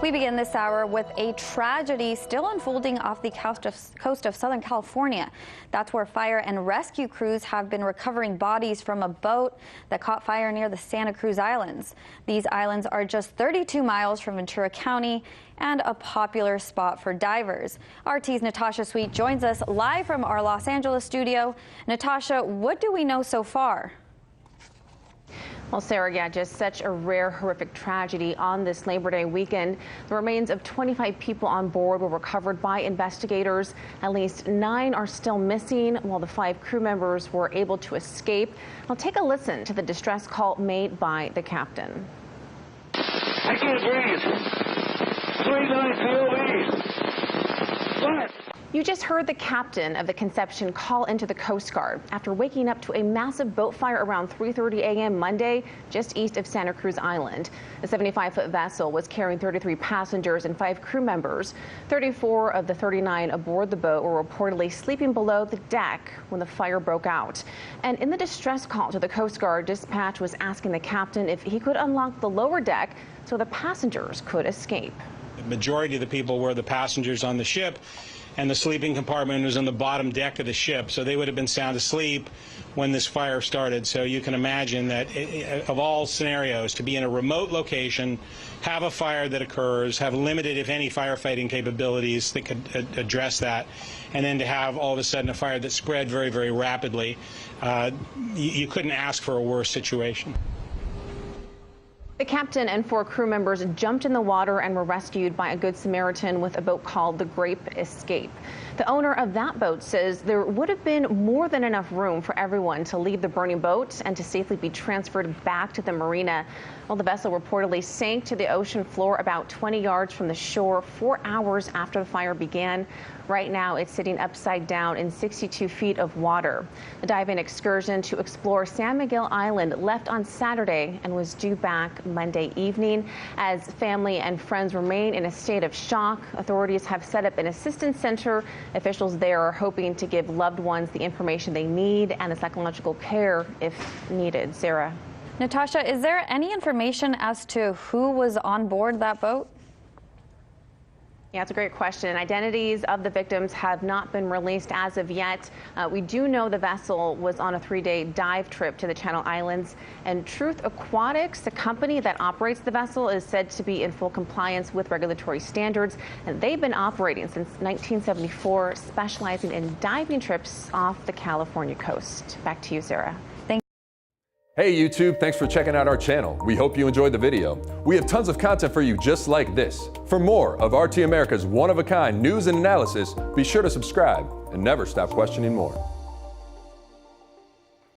We begin this hour with a tragedy still unfolding off the coast of Southern California. That's where fire and rescue crews have been recovering bodies from a boat that caught fire near the Santa Cruz Islands. These islands are just 32 miles from Ventura County and a popular spot for divers. RT's Natasha Sweatte joins us live from our Los Angeles studio. Natasha, what do we know so far? Well, Sarah, yeah, just such a rare, horrific tragedy on this Labor Day weekend. The remains of 25 people on board were recovered by investigators. At least 9 are still missing, while the 5 crew members were able to escape. Now take a listen to the distress call made by the captain. I can't breathe. 29 POV. What? You just heard the captain of the Conception call into the Coast Guard after waking up to a massive boat fire around 3:30 a.m. Monday just east of Santa Cruz Island. The 75-foot vessel was carrying 33 passengers and 5 crew members. 34 of the 39 aboard the boat were reportedly sleeping below the deck when the fire broke out. And in the distress call to the Coast Guard, dispatch was asking the captain if he could unlock the lower deck so the passengers could escape. The majority of the people were the passengers on the ship, and the sleeping compartment was on the bottom deck of the ship, so they would have been sound asleep when this fire started. So you can imagine that of all scenarios, to be in a remote location, have a fire that occurs, have limited, if any, firefighting capabilities that could address that, and then to have all of a sudden a fire that spread very, very rapidly, you couldn't ask for a worse situation. The captain and 4 crew members jumped in the water and were rescued by a Good Samaritan with a boat called the Grape Escape. The owner of that boat says there would have been more than enough room for everyone to leave the burning boat and to safely be transferred back to the marina. Well, the vessel reportedly sank to the ocean floor about 20 yards from the shore 4 hours after the fire began. Right now, it's sitting upside down in 62 feet of water. The diving excursion to explore San Miguel Island left on Saturday and was due back Monday evening. As family and friends remain in a state of shock, authorities have set up an assistance center. Officials there are hoping to give loved ones the information they need and the psychological care if needed. Sarah. Natasha, is there any information as to who was on board that boat? Yeah, it's a great question. Identities of the victims have not been released as of yet. We do know the vessel was on a 3-day dive trip to the Channel Islands, and Truth Aquatics, the company that operates the vessel, is said to be in full compliance with regulatory standards, and they've been operating since 1974, specializing in diving trips off the California coast. Back to you, Sarah. Hey YouTube, thanks for checking out our channel. We hope you enjoyed the video. We have tons of content for you just like this. For more of RT America's one-of-a-kind news and analysis, be sure to subscribe and never stop questioning more.